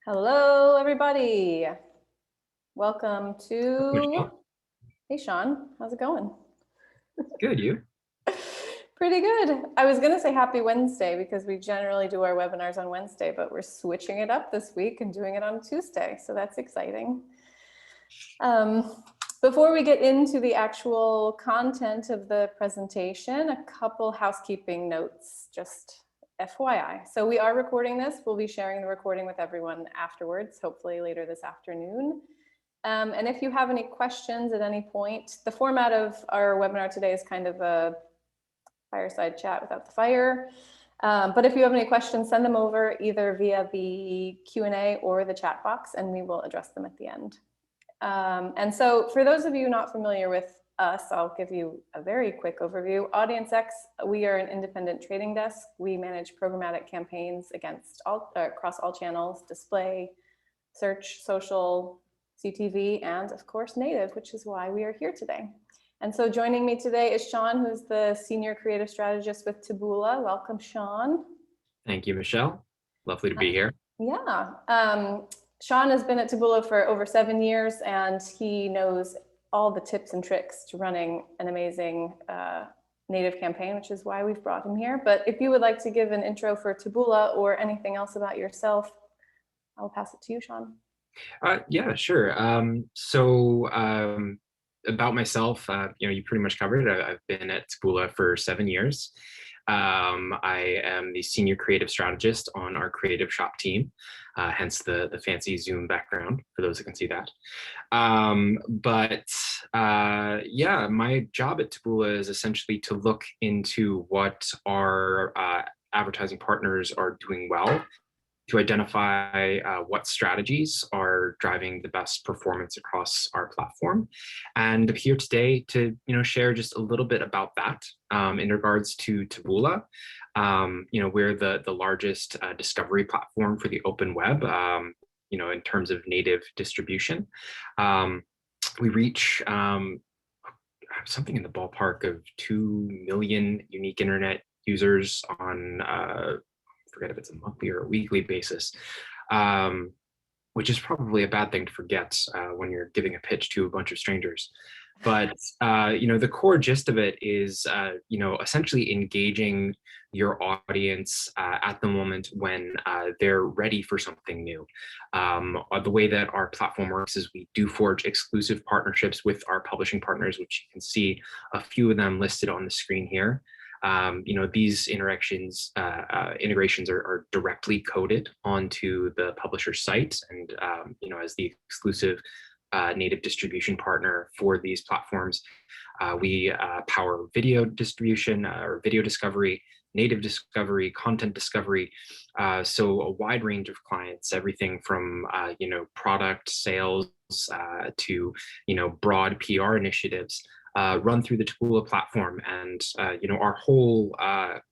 Hello, everybody. Welcome to, Michelle, hey, Sean, how's it going? good, you? Pretty good. I was going to say happy Wednesday because we generally do our webinars on Wednesday, but we're switching it up this week and doing it on Tuesday. So that's exciting. Before we get into the actual content of the presentation, a couple housekeeping notes, just FYI. So we are recording this. We'll be sharing the recording with everyone afterwards, hopefully later this afternoon. And if you have any questions at any point, the format of our webinar today is kind of a fireside chat without the fire. But if you have any questions, send them over either via the Q&A or the chat box, and we will address them at the end. And so for those of you not familiar with us, I'll give you a very quick overview. AUDIENCEX, we are an independent trading desk. We manage programmatic campaigns across all channels: display, search, social, CTV, and of course native, which is why we are here today. And so joining me today is Sean, who's the Senior Creative Strategist with Taboola. Welcome, Sean. Thank you, Michelle. Lovely to be here. Yeah. Sean has been at Taboola for over 7 years, and he knows all the tips and tricks to running an amazing native campaign, which is why we've brought him here. But if you would like to give an intro for Taboola or anything else about yourself, I'll pass it to you, Sean. Yeah, sure. About myself, you pretty much covered it. I've been at Taboola for 7 years. I am the Senior Creative Strategist on our Creative Shop team, hence the fancy Zoom background, for those that can see that. Yeah, my job at Taboola is essentially to look into what our advertising partners are doing well, to identify what strategies are driving the best performance across our platform. And I'm here today to share just a little bit about that in regards to Taboola. We're the largest discovery platform for the open web, in terms of native distribution. We reach something in the ballpark of 2 million unique internet users on forget if it's a monthly or a weekly basis, which is probably a bad thing to forget when you're giving a pitch to a bunch of strangers. But the core gist of it is essentially engaging your audience at the moment when they're ready for something new. The way that our platform works is we do forge exclusive partnerships with our publishing partners, which you can see a few of them listed on the screen here. These integrations are directly coded onto the publisher site, and as the exclusive native distribution partner for these platforms, we power video distribution or video discovery, native discovery, content discovery. So a wide range of clients, everything from product sales to broad PR initiatives. Run through the Taboola platform, and our whole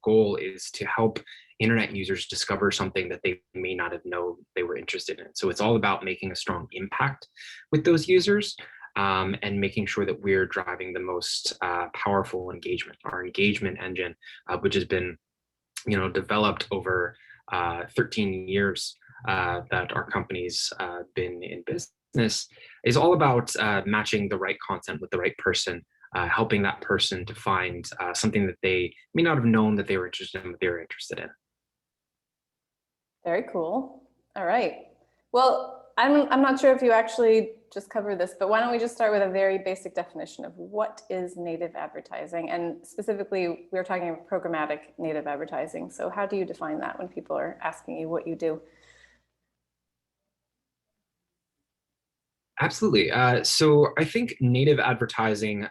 goal is to help internet users discover something that they may not have known they were interested in. So it's all about making a strong impact with those users, and making sure that we're driving the most powerful engagement. Our engagement engine, which has been developed over 13 years that our company's been in business, is all about matching the right content with the right person, helping that person to find something that they may not have known that they were interested in, but they were interested in. Very cool. All right. Well, I'm not sure if you actually just covered this, but why don't we just start with a very basic definition of what is native advertising? And specifically, we're talking about programmatic native advertising. So how do you define that when people are asking you what you do? Absolutely. So I think native advertising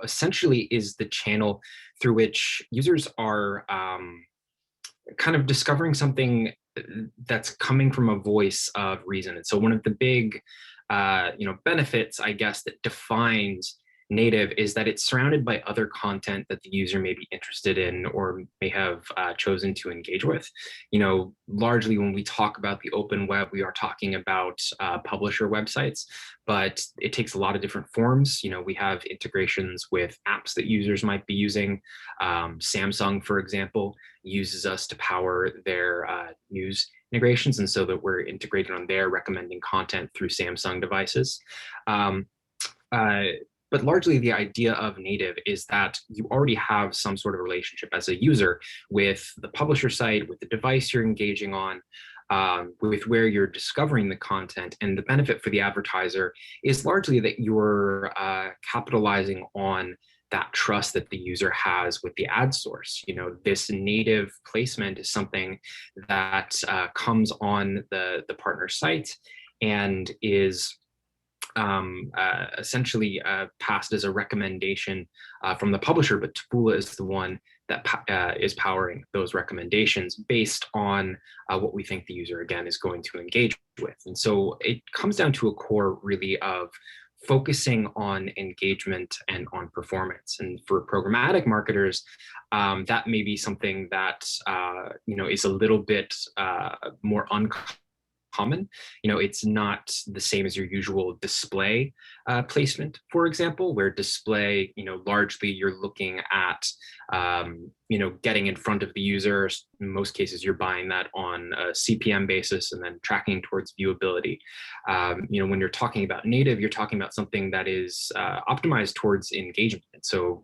essentially is the channel through which users are kind of discovering something that's coming from a voice of reason. And so one of the big benefits, I guess, that defines native is that it's surrounded by other content that the user may be interested in or may have chosen to engage with. Largely when we talk about the open web, we are talking about publisher websites, but it takes a lot of different forms. We have integrations with apps that users might be using. Samsung, for example, uses us to power their news integrations, and so that we're integrated on their recommending content through Samsung devices. But largely the idea of native is that you already have some sort of relationship as a user with the publisher site, with the device you're engaging on, with where you're discovering the content. And the benefit for the advertiser is largely that you're capitalizing on that trust that the user has with the ad source. This native placement is something that comes on the partner site and is essentially passed as a recommendation from the publisher, but Taboola is the one that is powering those recommendations based on what we think the user, again, is going to engage with. And so it comes down to a core really of focusing on engagement and on performance. And for programmatic marketers, that may be something that is a little bit more uncommon. It's not the same as your usual display placement, for example, where display, largely you're looking at, getting in front of the user. In most cases, you're buying that on a CPM basis and then tracking towards viewability. When you're talking about native, you're talking about something that is optimized towards engagement. And so,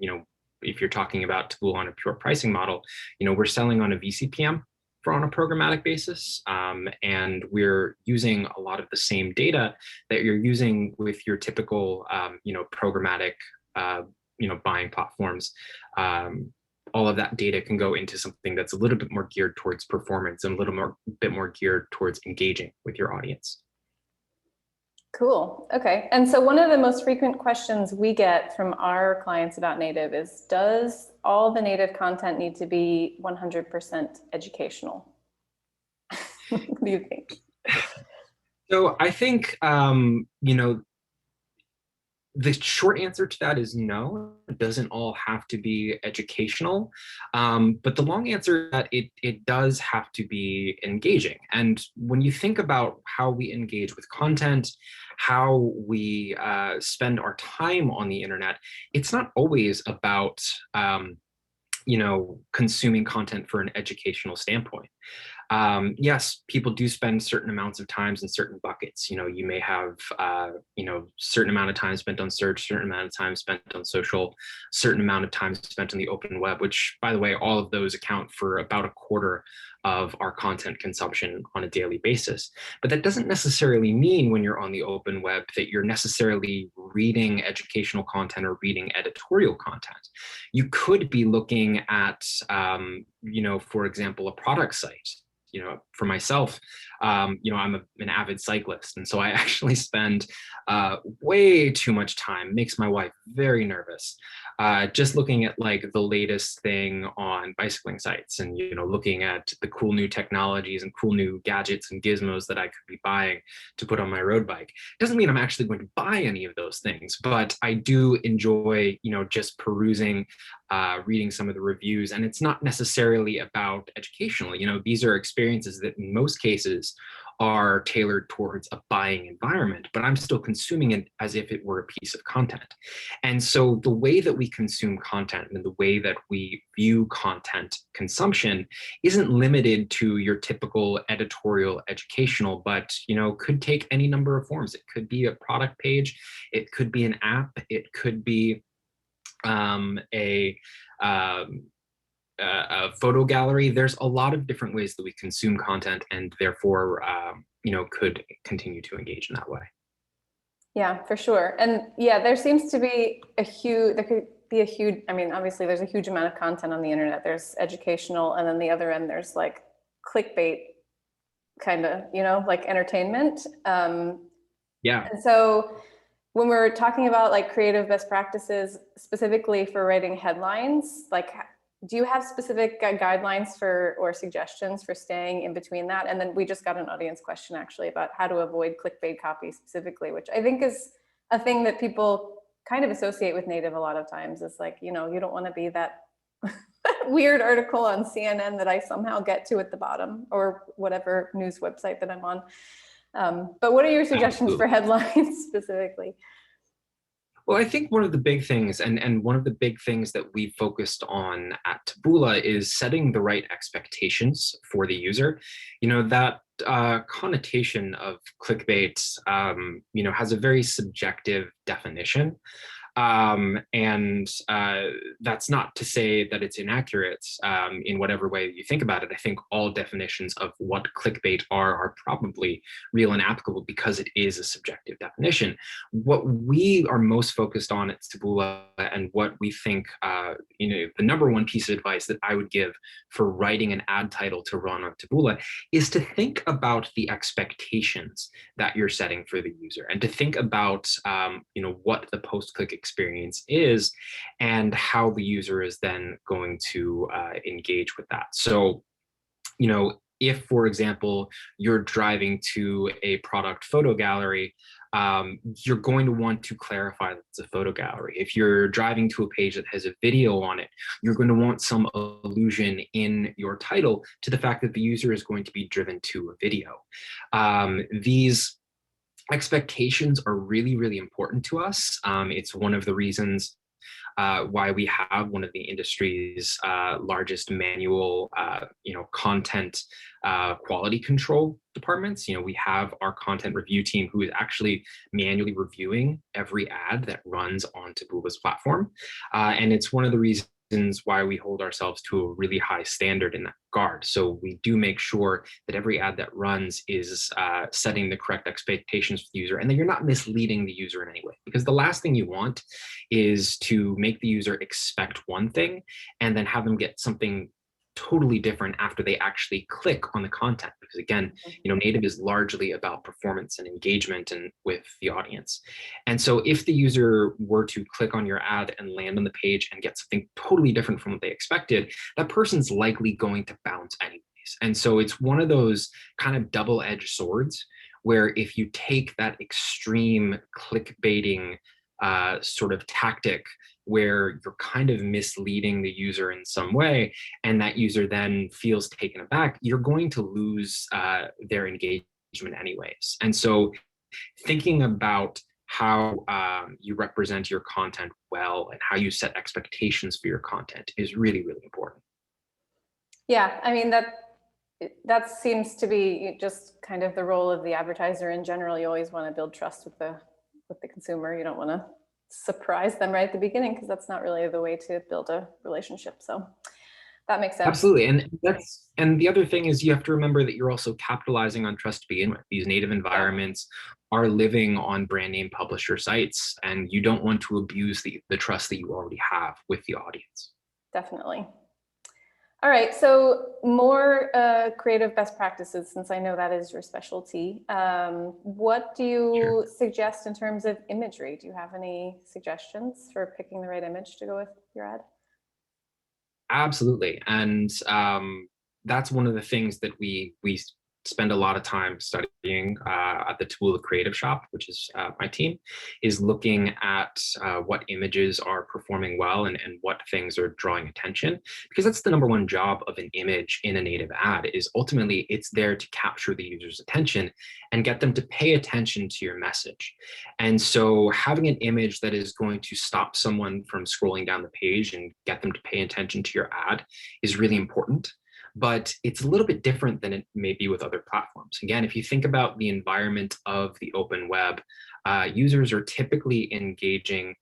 if you're talking about Taboola on a pure pricing model, we're selling on a VCPM on a programmatic basis, and we're using a lot of the same data that you're using with your typical, programmatic, buying platforms. All of that data can go into something that's a little bit more geared towards performance and a bit more geared towards engaging with your audience. Cool. Okay. And so one of the most frequent questions we get from our clients about native is, does all the native content need to be 100% educational? What do you think? So I think, the short answer to that is no. It doesn't all have to be educational, but the long answer is that it does have to be engaging. And when you think about how we engage with content, how we spend our time on the internet, it's not always about consuming content for an educational standpoint. Yes, people do spend certain amounts of times in certain buckets. You may have, certain amount of time spent on search, certain amount of time spent on social, certain amount of time spent on the open web, which, by the way, all of those account for about a quarter of our content consumption on a daily basis. But that doesn't necessarily mean when you're on the open web that you're necessarily reading educational content or reading editorial content. You could be looking at, for example, a product site. For myself, I'm an avid cyclist. And so I actually spend way too much time, makes my wife very nervous, just looking at like the latest thing on bicycling sites and, looking at the cool new technologies and cool new gadgets and gizmos that I could be buying to put on my road bike. Doesn't mean I'm actually going to buy any of those things, but I do enjoy, just perusing, reading some of the reviews. And it's not necessarily about educational. These are experiences that in most cases are tailored towards a buying environment, but I'm still consuming it as if it were a piece of content. And so the way that we consume content and the way that we view content consumption isn't limited to your typical editorial educational, but could take any number of forms. It could be a product page, it could be an app, it could be a photo gallery. There's a lot of different ways that we consume content, and therefore, could continue to engage in that way. Yeah, for sure. And yeah, there seems to be obviously there's a huge amount of content on the internet. There's educational, and then the other end, there's like clickbait kind of, like entertainment. Yeah. And so when we're talking about like creative best practices, specifically for writing headlines, like, do you have specific guidelines or suggestions for staying in between that? And then we just got an audience question actually about how to avoid clickbait copy specifically, which I think is a thing that people kind of associate with native a lot of times. It's like, you know, you don't want to be that weird article on CNN that I somehow get to at the bottom, or whatever news website that I'm on. But what are your suggestions for headlines specifically? Well, I think one of the big things, and one of the big things that we focused on at Taboola, is setting the right expectations for the user. You know, that connotation of clickbait, you know, has a very subjective definition. And that's not to say that it's inaccurate in whatever way you think about it. I think all definitions of what clickbait are probably real and applicable because it is a subjective definition. What we are most focused on at Taboola, and what we think, you know, the number one piece of advice that I would give for writing an ad title to run on Taboola, is to think about the expectations that you're setting for the user, and to think about, you know, what the post-click experience is and how the user is then going to engage with that. So, you know, if, for example, you're driving to a product photo gallery, you're going to want to clarify that it's a photo gallery. If you're driving to a page that has a video on it, you're going to want some allusion in your title to the fact that the user is going to be driven to a video. These expectations are really, really important to us. It's one of the reasons why we have one of the industry's largest manual, you know, content quality control departments. You know, we have our content review team who is actually manually reviewing every ad that runs on Taboola's platform. And it's one of the reasons why we hold ourselves to a really high standard in that regard. So we do make sure that every ad that runs is setting the correct expectations for the user, and that you're not misleading the user in any way. Because the last thing you want is to make the user expect one thing and then have them get something totally different after they actually click on the content. Because again, you know, native is largely about performance and engagement and with the audience. And so if the user were to click on your ad and land on the page and get something totally different from what they expected, that person's likely going to bounce anyways. And so it's one of those kind of double-edged swords where if you take that extreme clickbaiting sort of tactic where you're kind of misleading the user in some way, and that user then feels taken aback, you're going to lose their engagement anyways. And so thinking about how you represent your content well and how you set expectations for your content is really, really important. Yeah, I mean, that seems to be just kind of the role of the advertiser in general. You always want to build trust with the consumer. You don't want to surprise them right at the beginning, because that's not really the way to build a relationship. So that makes sense. Absolutely. And the other thing is, you have to remember that you're also capitalizing on trust to begin with. These native environments are living on brand name publisher sites, and you don't want to abuse the trust that you already have with the audience. Definitely. All right, so more creative best practices, since I know that is your specialty. What do you suggest in terms of imagery? Do you have any suggestions for picking the right image to go with your ad? Absolutely. And that's one of the things that we spend a lot of time studying at the Taboola Creative Shop, which is my team, is looking at what images are performing well and what things are drawing attention. Because that's the number one job of an image in a native ad, is ultimately it's there to capture the user's attention and get them to pay attention to your message. And so having an image that is going to stop someone from scrolling down the page and get them to pay attention to your ad is really important. But it's a little bit different than it may be with other platforms. Again, if you think about the environment of the open web, users are typically engaging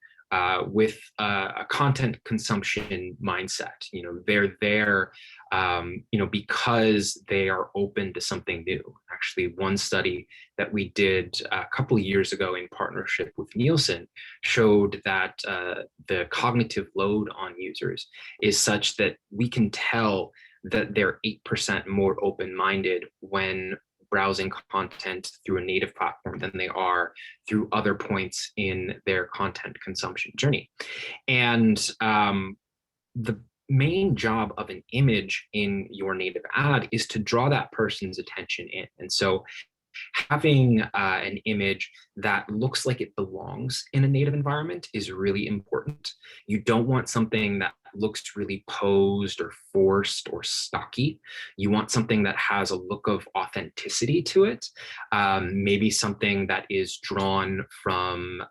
with a content consumption mindset. You know, they're there, you know, because they are open to something new. Actually, one study that we did a couple of years ago in partnership with Nielsen showed that the cognitive load on users is such that we can tell that they're 8% more open-minded when browsing content through a native platform than they are through other points in their content consumption journey. And the main job of an image in your native ad is to draw that person's attention in. And so Having an image that looks like it belongs in a native environment is really important. You don't want something that looks really posed or forced or stocky. You want something that has a look of authenticity to it. Maybe something that is drawn from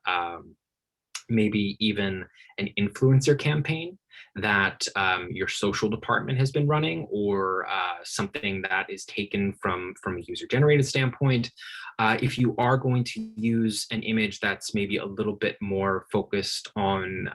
maybe even an influencer campaign that your social department has been running, or something that is taken from a user-generated standpoint. If you are going to use an image that's maybe a little bit more focused on,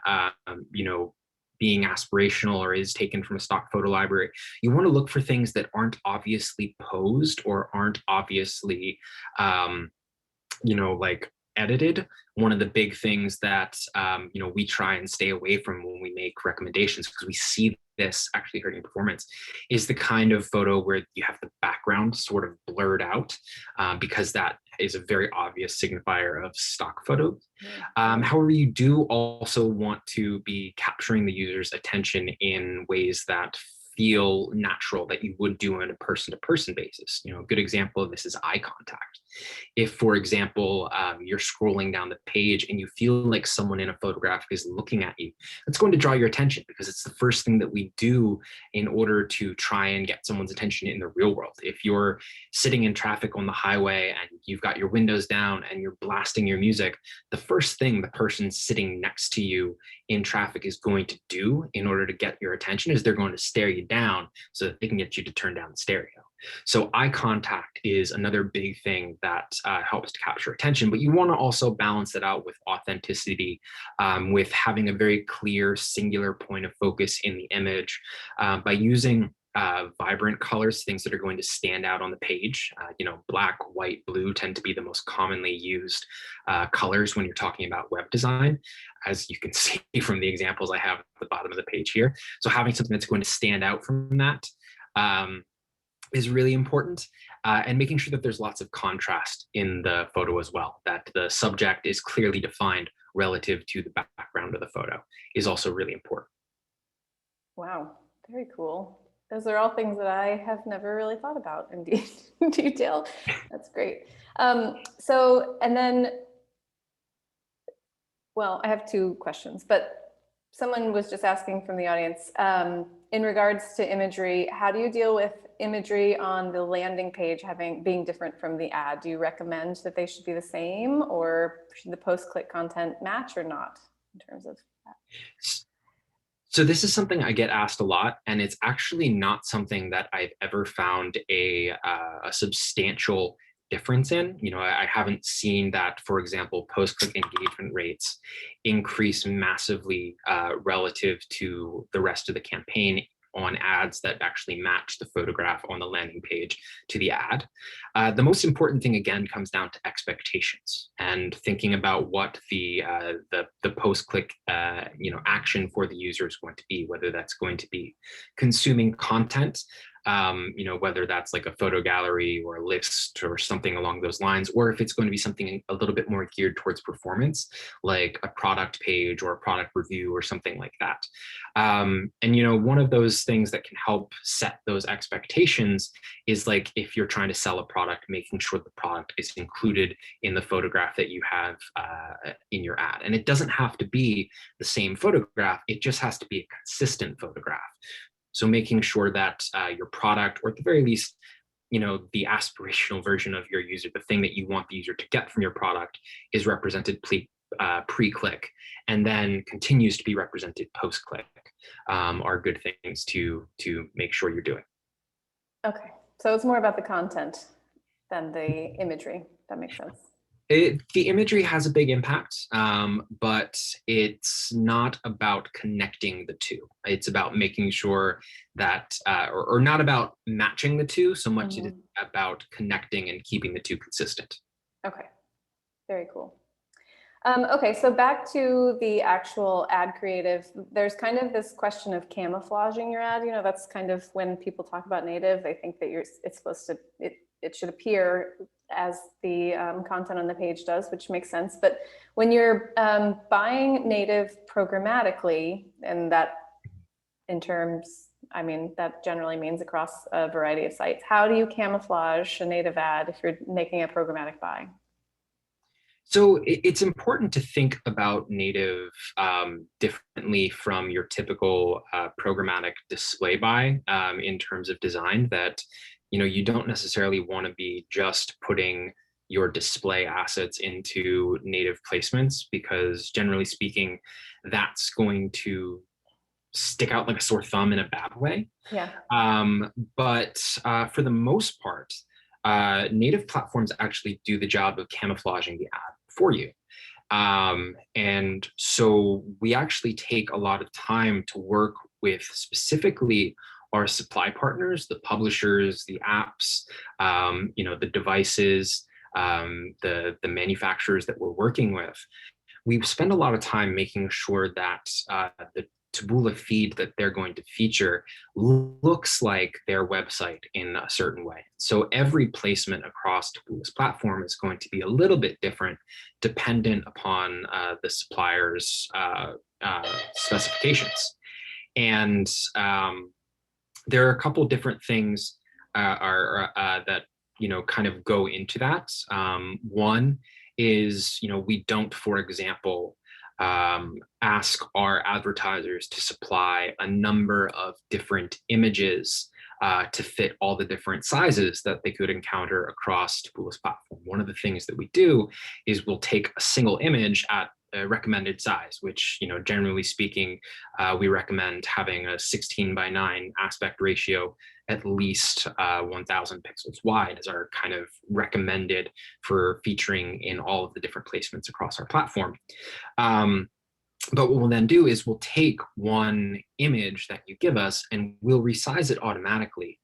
being aspirational or is taken from a stock photo library, you want to look for things that aren't obviously posed or aren't obviously, like edited. One of the big things that we try and stay away from when we make recommendations, because we see this actually hurting performance, is the kind of photo where you have the background sort of blurred out, because that is a very obvious signifier of stock photos. However, you do also want to be capturing the user's attention in ways that feel natural, that you would do on a person-to-person basis. A good example of this is eye contact. If, for example, you're scrolling down the page and you feel like someone in a photograph is looking at you, that's going to draw your attention, because it's the first thing that we do in order to try and get someone's attention in the real world. If you're sitting in traffic on the highway and you've got your windows down and you're blasting your music, the first thing the person sitting next to you in traffic is going to do in order to get your attention is they're going to stare you down so that they can get you to turn down the stereo. So eye contact is another big thing that helps to capture attention, but you want to also balance it out with authenticity, with having a very clear, singular point of focus in the image, by using vibrant colors, things that are going to stand out on the page. Black, white, blue tend to be the most commonly used colors when you're talking about web design, as you can see from the examples I have at the bottom of the page here. So having something that's going to stand out from that is really important, and making sure that there's lots of contrast in the photo as well, that the subject is clearly defined relative to the background of the photo is also really important. Wow, very cool. Those are all things that I have never really thought about in detail. That's great. And then, well, I have two questions, but someone was just asking from the audience, in regards to imagery, how do you deal with imagery on the landing page being different from the ad? Do you recommend that they should be the same, or should the post-click content match or not in terms of that? So this is something I get asked a lot, and it's actually not something that I've ever found a substantial difference in. I haven't seen that, for example, post-click engagement rates increase massively relative to the rest of the campaign on ads that actually match the photograph on the landing page to the ad. The most important thing, again, comes down to expectations and thinking about what the post-click action for the user is going to be, whether that's going to be consuming content, whether that's like a photo gallery or a list or something along those lines, or if it's going to be something a little bit more geared towards performance, like a product page or a product review or something like that. One of those things that can help set those expectations is, like, if you're trying to sell a product, making sure the product is included in the photograph that you have in your ad. And it doesn't have to be the same photograph, it just has to be a consistent photograph. So making sure that your product, or at the very least, the aspirational version of your user, the thing that you want the user to get from your product, is represented pre-click and then continues to be represented post-click, are good things to make sure you're doing. Okay, so it's more about the content than the imagery. That makes sense. The imagery has a big impact, but it's not about connecting the two. It's about making sure that, or not about matching the two so much, it's about connecting and keeping the two consistent. Okay, very cool. Okay, so back to the actual ad creative, there's kind of this question of camouflaging your ad. That's kind of when people talk about native, they think that it's supposed to, it should appear as the content on the page does, which makes sense. But when you're buying native programmatically, and that in terms I mean, that generally means across a variety of sites. How do you camouflage a native ad if you're making a programmatic buy? So it's important to think about native differently from your typical programmatic display buy in terms of design. That you don't necessarily want to be just putting your display assets into native placements, because generally speaking, that's going to stick out like a sore thumb in a bad way. Yeah. But for the most part, native platforms actually do the job of camouflaging the ad for you. And so we actually take a lot of time to work with specifically our supply partners, the publishers, the apps, the devices, the manufacturers that we're working with. We spend a lot of time making sure that the Taboola feed that they're going to feature looks like their website in a certain way. So every placement across Taboola's platform is going to be a little bit different dependent upon the supplier's specifications. And there are a couple different things that kind of go into that. One is, we don't, for example, ask our advertisers to supply a number of different images to fit all the different sizes that they could encounter across Taboola's platform. One of the things that we do is we'll take a single image at a recommended size, which, generally speaking, we recommend having a 16:9 aspect ratio, at least 1000 pixels wide, as our kind of recommended for featuring in all of the different placements across our platform. But what we'll then do is we'll take one image that you give us and we'll resize it automatically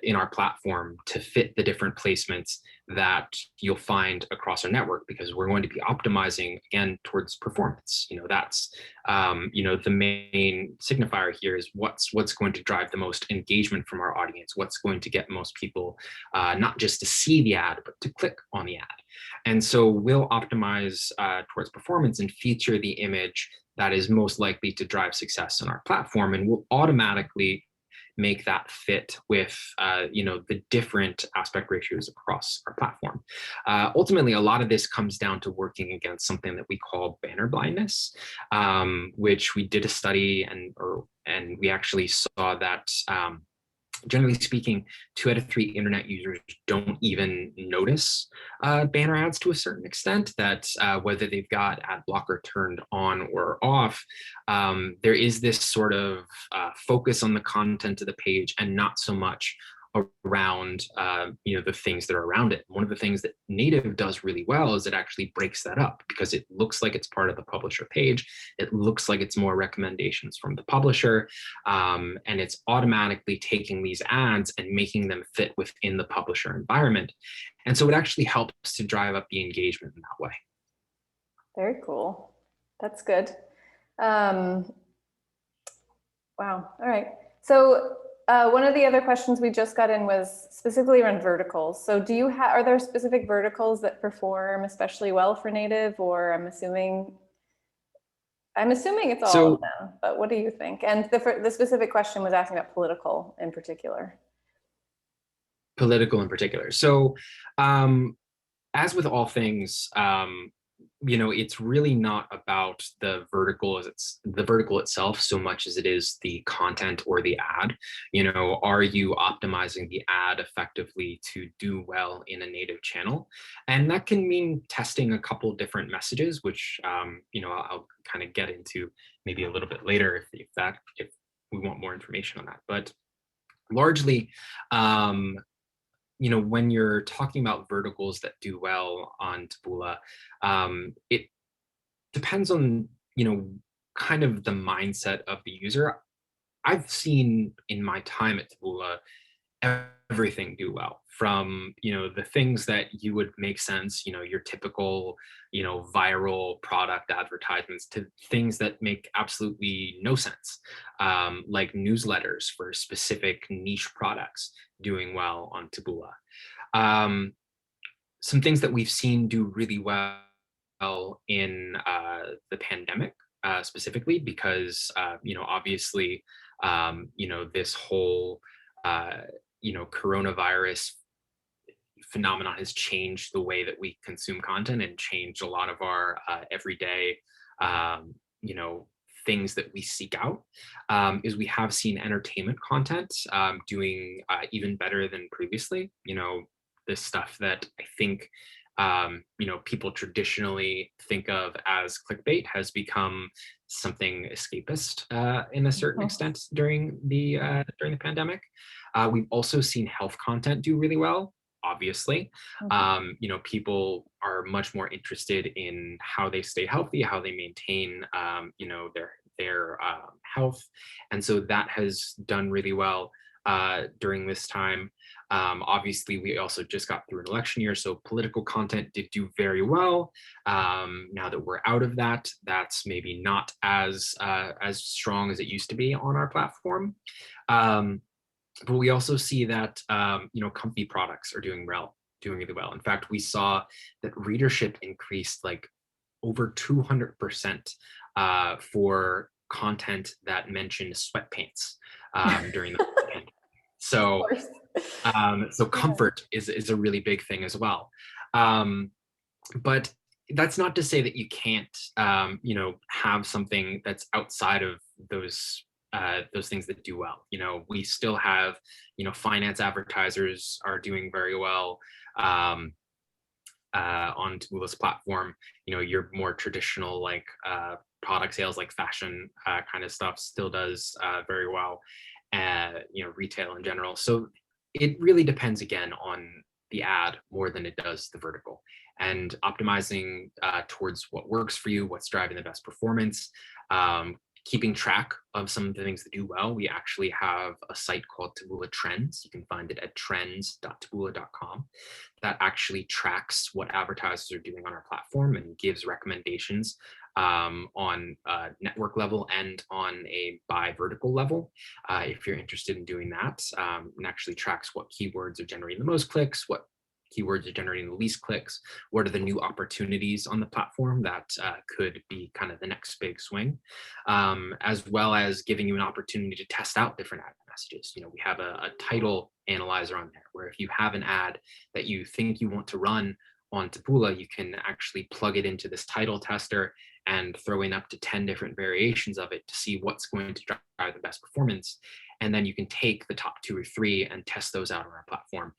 in our platform to fit the different placements that you'll find across our network, because we're going to be optimizing again towards performance. That's the main signifier here is what's going to drive the most engagement from our audience, what's going to get most people not just to see the ad but to click on the ad. And so we'll optimize towards performance and feature the image that is most likely to drive success on our platform, and we'll automatically make that fit with the different aspect ratios across our platform. Ultimately, a lot of this comes down to working against something that we call banner blindness, which we did a study and we actually saw that generally speaking, 2 out of 3 internet users don't even notice banner ads to a certain extent, that whether they've got ad blocker turned on or off, there is this sort of focus on the content of the page and not so much around the things that are around it. One of the things that native does really well is it actually breaks that up, because it looks like it's part of the publisher page. It looks like it's more recommendations from the publisher, and it's automatically taking these ads and making them fit within the publisher environment. And so it actually helps to drive up the engagement in that way. Very cool. That's good. Wow. All right. So one of the other questions we just got in was specifically around verticals. So are there specific verticals that perform especially well for native, or I'm assuming it's all of them, but what do you think? And the specific question was asking about political in particular. Political in particular. So as with all things, it's really not about the vertical itself so much as it is the content or the ad. Are you optimizing the ad effectively to do well in a native channel? And that can mean testing a couple different messages, which I'll kind of get into maybe a little bit later if we want more information on that. But largely, when you're talking about verticals that do well on Taboola, it depends on, kind of the mindset of the user. I've seen in my time at Taboola everything do well, from the things that you would make sense, your typical viral product advertisements, to things that make absolutely no sense, like newsletters for specific niche products doing well on Taboola. Some things that we've seen do really well in the pandemic, specifically because obviously This whole, coronavirus phenomenon has changed the way that we consume content and changed a lot of our everyday, um, you know, things that we seek out. Is we have seen entertainment content doing even better than previously. This stuff that I think people traditionally think of as clickbait has become something escapist in a certain extent during the pandemic. We've also seen health content do really well. Obviously, people are much more interested in how they stay healthy, how they maintain, their health, and so that has done really well during this time. Obviously, we also just got through an election year, so political content did do very well. Now that we're out of that, that's maybe not as strong as it used to be on our platform. But we also see that comfy products are doing really well. In fact, we saw that readership increased like over 200% for content that mentioned sweatpants during the pandemic. So, comfort is a really big thing as well. But that's not to say that you can't, have something that's outside of those things that do well. We still have, finance advertisers are doing very well on Taboola's platform. Your more traditional like product sales, like fashion kind of stuff, still does very well. Retail in general. So it really depends again on the ad more than it does the vertical, and optimizing towards what works for you, what's driving the best performance. Keeping track of some of the things that do well. We actually have a site called Taboola Trends. You can find it at trends.taboola.com. That actually tracks what advertisers are doing on our platform and gives recommendations on a network level and on a by vertical level. If you're interested in doing that, and actually tracks what keywords are generating the most clicks, what keywords are generating the least clicks, what are the new opportunities on the platform that could be kind of the next big swing, as well as giving you an opportunity to test out different ad messages. We have a title analyzer on there where if you have an ad that you think you want to run on Taboola, you can actually plug it into this title tester and throw in up to 10 different variations of it to see what's going to drive the best performance. And then you can take the top 2 or 3 and test those out on our platform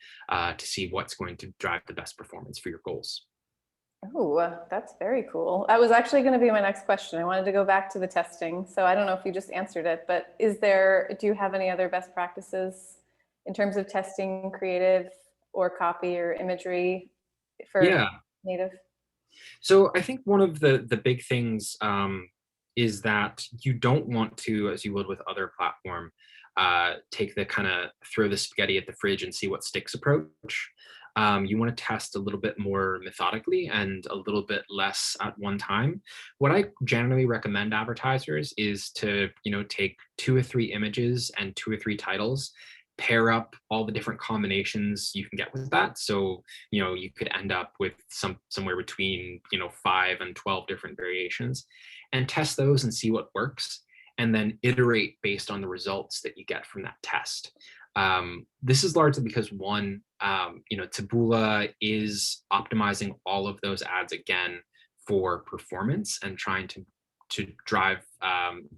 to see what's going to drive the best performance for your goals. Oh, that's very cool. That was actually going to be my next question. I wanted to go back to the testing. So I don't know if you just answered it, but do you have any other best practices in terms of testing creative or copy or imagery for native? So I think one of the big things is that you don't want to, as you would with other platform, take the kind of throw the spaghetti at the fridge and see what sticks approach. You want to test a little bit more methodically and a little bit less at one time. What I generally recommend advertisers is to, take 2 or 3 images and 2 or 3 titles, pair up all the different combinations you can get with that. So, you could end up with somewhere between, 5 and 12 different variations, and test those and see what works, and then iterate based on the results that you get from that test. This is largely because one, Taboola is optimizing all of those ads again for performance and trying to drive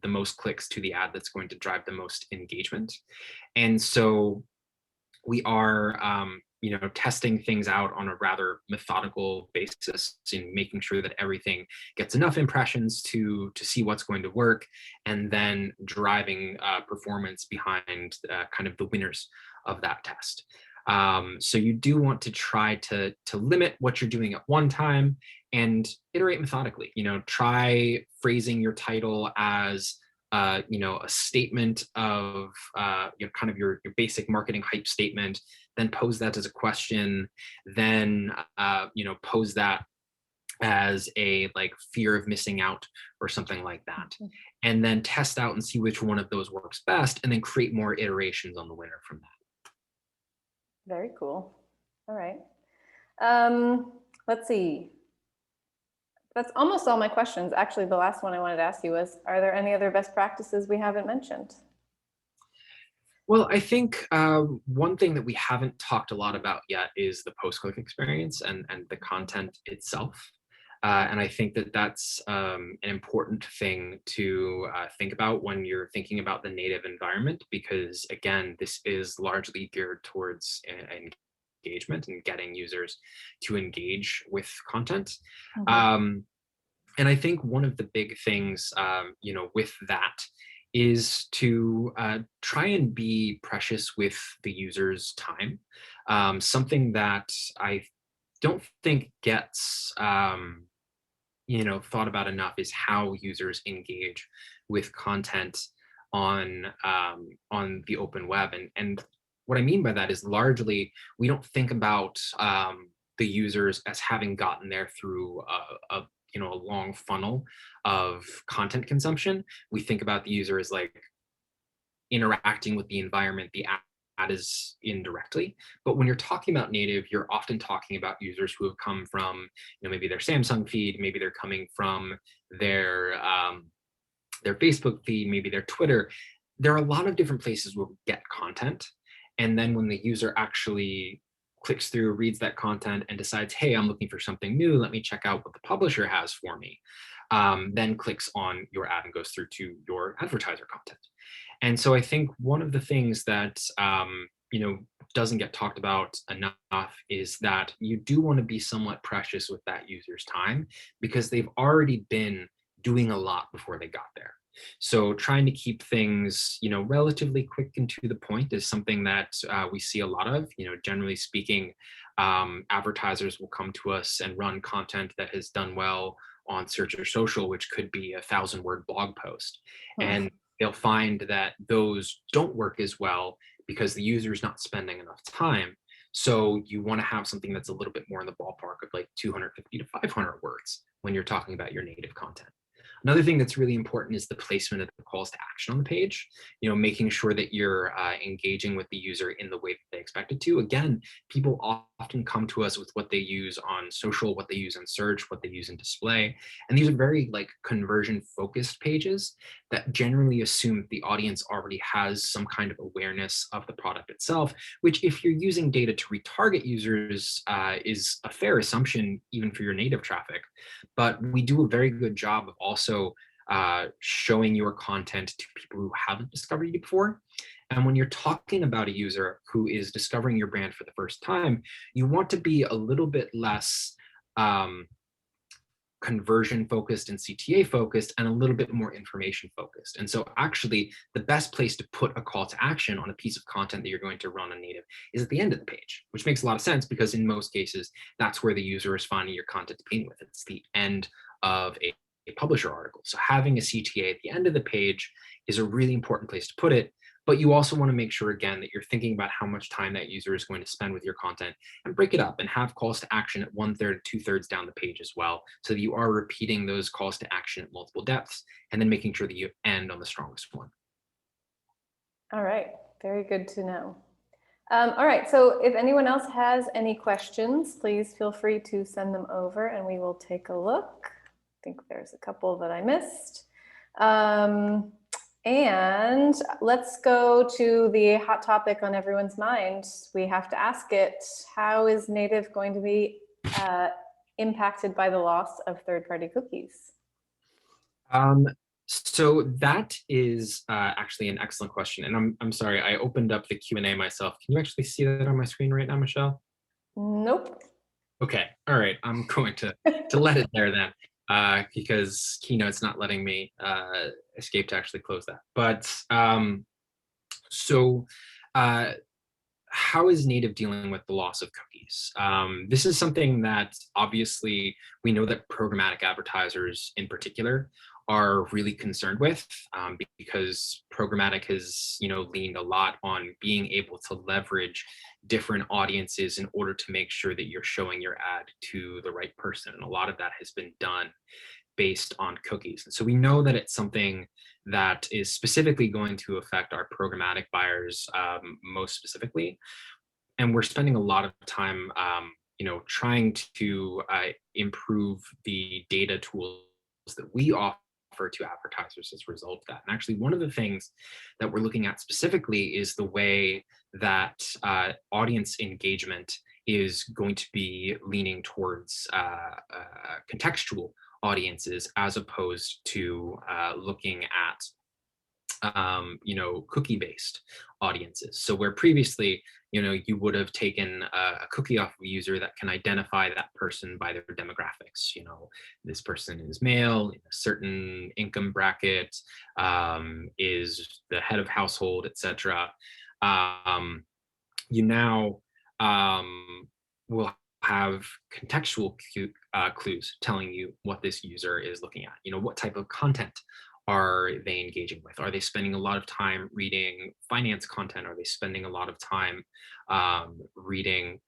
the most clicks to the ad that's going to drive the most engagement. And so we are, testing things out on a rather methodical basis in making sure that everything gets enough impressions to see what's going to work, and then driving performance behind kind of the winners of that test. So you do want to try to limit what you're doing at one time and iterate methodically. Try phrasing your title as a statement of your basic marketing hype statement, then pose that as a question, then pose that as a like fear of missing out or something like that, and then test out and see which one of those works best, and then create more iterations on the winner from that. Very cool. All right. Let's see. That's almost all my questions. Actually, the last one I wanted to ask you was, are there any other best practices we haven't mentioned? Well, I think one thing that we haven't talked a lot about yet is the post-click experience and the content itself. And I think that that's an important thing to think about when you're thinking about the native environment, because again, this is largely geared towards engagement and getting users to engage with content. Mhm. Um, and I think one of the big things, with that is to try and be precious with the user's time. Something that I don't think gets thought about enough is how users engage with content on the open web. And what I mean by that is largely we don't think about the users as having gotten there through a long funnel of content consumption. We think about the user as like interacting with the environment the ad is indirectly. But when you're talking about native, you're often talking about users who have come from, maybe their Samsung feed, maybe they're coming from their Facebook feed, maybe their Twitter. There are a lot of different places where we get content. And then when the user actually clicks through, reads that content, and decides, hey, I'm looking for something new, let me check out what the publisher has for me, then clicks on your ad and goes through to your advertiser content. And so I think one of the things that doesn't get talked about enough is that you do want to be somewhat precious with that user's time, because they've already been doing a lot before they got there. So trying to keep things, relatively quick and to the point is something that we see a lot of. Generally speaking, advertisers will come to us and run content that has done well on search or social, which could be 1,000-word blog post. Hmm. And they'll find that those don't work as well because the user is not spending enough time. So you want to have something that's a little bit more in the ballpark of like 250 to 500 words when you're talking about your native content. Another thing that's really important is the placement of the calls to action on the page, making sure that you're engaging with the user in the way that they expect it to. Again, people often come to us with what they use on social, what they use in search, what they use in display. And these are very like conversion focused pages that generally assume that the audience already has some kind of awareness of the product itself, which if you're using data to retarget users is a fair assumption even for your native traffic. But we do a very good job of also showing your content to people who haven't discovered you before. And when you're talking about a user who is discovering your brand for the first time, you want to be a little bit less conversion focused and CTA focused and a little bit more information focused. And so actually the best place to put a call to action on a piece of content that you're going to run on native is at the end of the page, which makes a lot of sense because in most cases, that's where the user is finding your content to begin with. It's the end of a publisher article. So having a CTA at the end of the page is a really important place to put it. But you also want to make sure, again, that you're thinking about how much time that user is going to spend with your content and break it up and have calls to action at 1/3, 2/3 down the page as well, so that you are repeating those calls to action at multiple depths and then making sure that you end on the strongest one. All right, very good to know. All right, so if anyone else has any questions, please feel free to send them over and we will take a look. I think there's a couple that I missed. And let's go to the hot topic on everyone's mind. We have to ask it, how is native going to be impacted by the loss of third-party cookies? So that is actually an excellent question. And I'm sorry, I opened up the Q&A myself. Can you actually see that on my screen right now, Michelle? Nope. Okay, all right, I'm going to let it there then, because Keynote's not letting me escape to actually close that. But so how is native dealing with the loss of cookies? This is something that obviously we know that programmatic advertisers in particular are really concerned with, because programmatic has leaned a lot on being able to leverage different audiences in order to make sure that you're showing your ad to the right person. And a lot of that has been done based on cookies. And so we know that it's something that is specifically going to affect our programmatic buyers most specifically. And we're spending a lot of time, trying to improve the data tools that we offer offer to advertisers as a result of that. And actually, one of the things that we're looking at specifically is the way that audience engagement is going to be leaning towards contextual audiences as opposed to looking at cookie-based audiences. So where previously, you would have taken a cookie off of a user that can identify that person by their demographics. This person is male, in a certain income bracket, is the head of household, etc. You now will have contextual clues telling you what this user is looking at. What type of content are they engaging with? Are they spending a lot of time reading finance content? Are they spending a lot of time reading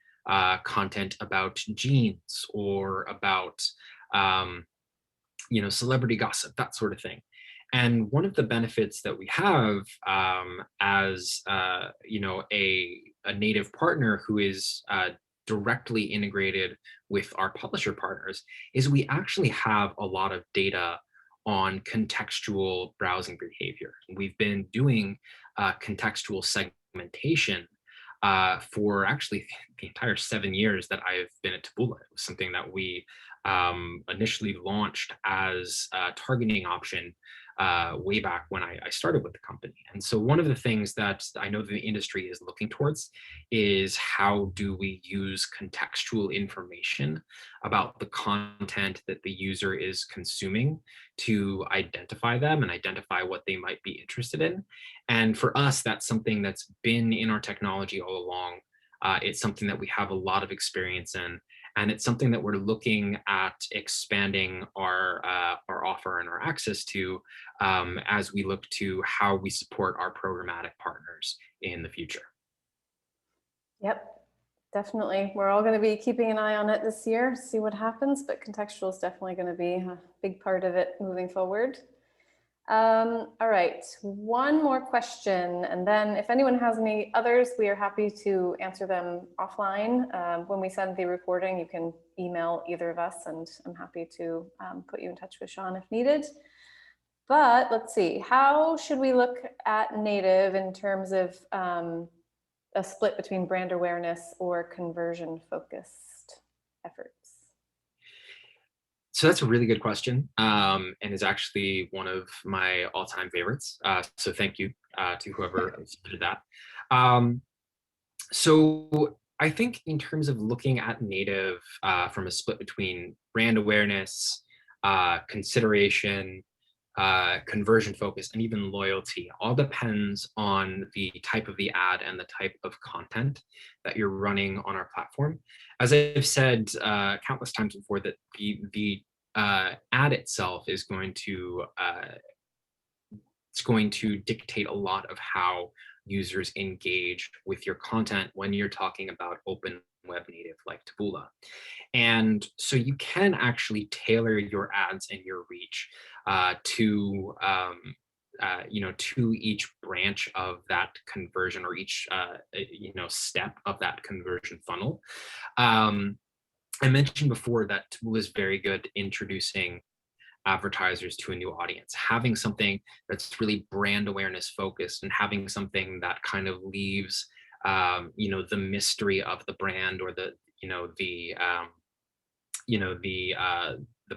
content about jeans or about celebrity gossip, that sort of thing? And one of the benefits that we have as a native partner who is directly integrated with our publisher partners is we actually have a lot of data on contextual browsing behavior. We've been doing contextual segmentation for actually the entire 7 years that I've been at Taboola. It was something that we initially launched as a targeting option way back when I started with the company. And so one of the things that I know the industry is looking towards is how do we use contextual information about the content that the user is consuming to identify them and identify what they might be interested in. And for us, that's something that's been in our technology all along. It's something that we have a lot of experience in. And it's something that we're looking at expanding our offer and our access to as we look to how we support our programmatic partners in the future. Yep, definitely. We're all going to be keeping an eye on it this year, see what happens, but contextual is definitely going to be a big part of it moving forward. All right, one more question, and then if anyone has any others, we are happy to answer them offline. When we send the recording, you can email either of us, and I'm happy to put you in touch with Sean if needed. But let's see, how should we look at native in terms of a split between brand awareness or conversion focused efforts? So that's a really good question, and is actually one of my all-time favorites. So thank you to whoever submitted that. So I think in terms of looking at native from a split between brand awareness, consideration, conversion focus, and even loyalty, all depends on the type of the ad and the type of content that you're running on our platform. As I've said countless times before, that the ad itself is going to dictate a lot of how users engage with your content when you're talking about open web native like Taboola. And so you can actually tailor your ads and your reach to each branch of that conversion, or each step of that conversion funnel. I mentioned before that Taboola is very good introducing advertisers to a new audience, having something that's really brand awareness focused, and having something that kind of leaves the mystery of the brand, or the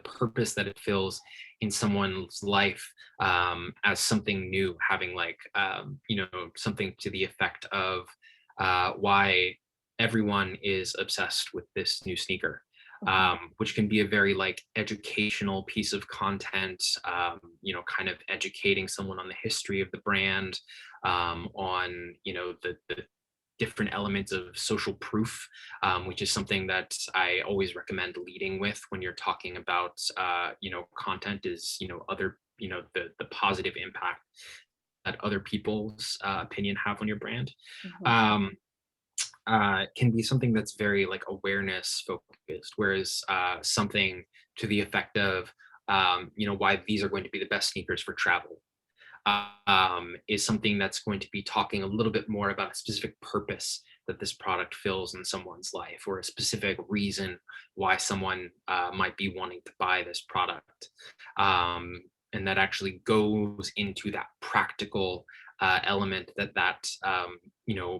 purpose that it fills in someone's life as something new, having something to the effect of why everyone is obsessed with this new sneaker, which can be a very educational piece of content, kind of educating someone on the history of the brand, on the different elements of social proof, which is something that I always recommend leading with when you're talking about content, is other the positive impact that other people's opinion have on your brand. Can be something that's very awareness focused, whereas something to the effect of why these are going to be the best sneakers for travel is something that's going to be talking a little bit more about a specific purpose that this product fills in someone's life, or a specific reason why someone might be wanting to buy this product. and that actually goes into that practical element that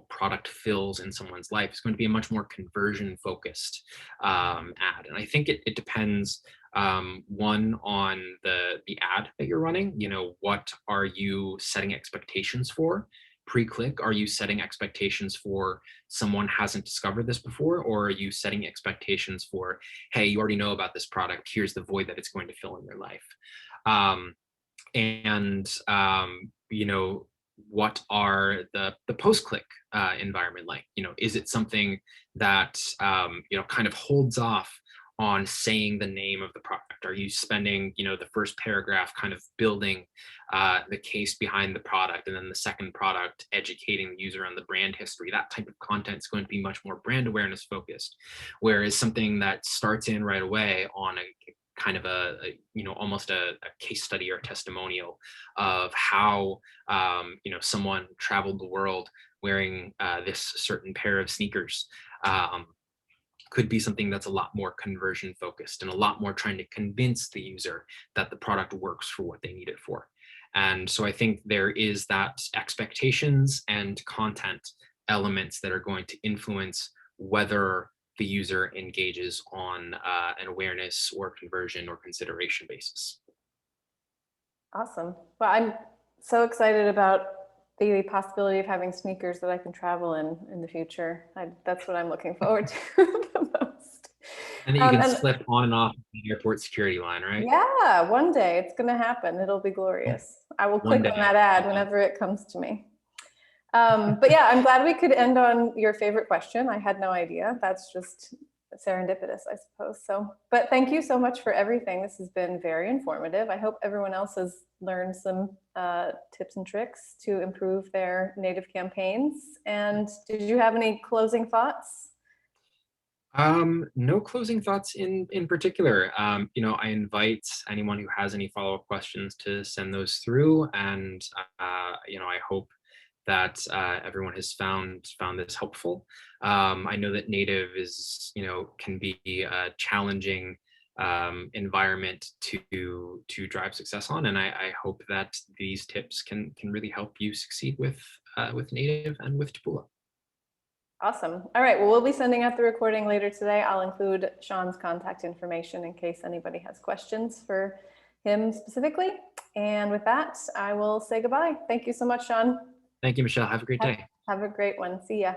product fills in someone's life is going to be a much more conversion focused ad. And I think it depends, one, on the ad that you're running. What are you setting expectations for pre-click? Are you setting expectations for someone hasn't discovered this before, or are you setting expectations for, hey, you already know about this product, here's the void that it's going to fill in your life? And what are the post-click environment like? Is it something that kind of holds off on saying the name of the product? Are you spending the first paragraph kind of building the case behind the product, and then the second product educating the user on the brand history? That type of content is going to be much more brand awareness focused, whereas something that starts in right away on a kind of almost a case study or a testimonial of how someone traveled the world wearing this certain pair of sneakers, could be something that's a lot more conversion focused and a lot more trying to convince the user that the product works for what they need it for. And so I think there is that expectations and content elements that are going to influence whether the user engages on an awareness or conversion or consideration basis. Awesome. Well, I'm so excited about the possibility of having sneakers that I can travel in the future. That's what I'm looking forward to the most. And that you can slip on and off the airport security line, right? Yeah, one day it's going to happen. It'll be glorious. I will click on that ad whenever it comes to me. But yeah, I'm glad we could end on your favorite question. I had no idea. That's just serendipitous, I suppose. But thank you so much for everything. This has been very informative. I hope everyone else has learned some tips and tricks to improve their native campaigns. And did you have any closing thoughts? No closing thoughts in particular. I invite anyone who has any follow-up questions to send those through, and I hope that everyone has found this helpful. I know that native is, can be a challenging environment to drive success on, and I hope that these tips can really help you succeed with native and with Taboola. Awesome. All right. Well, we'll be sending out the recording later today. I'll include Sean's contact information in case anybody has questions for him specifically. And with that, I will say goodbye. Thank you so much, Sean. Thank you, Michelle. Have a great day. Have a great one. See ya.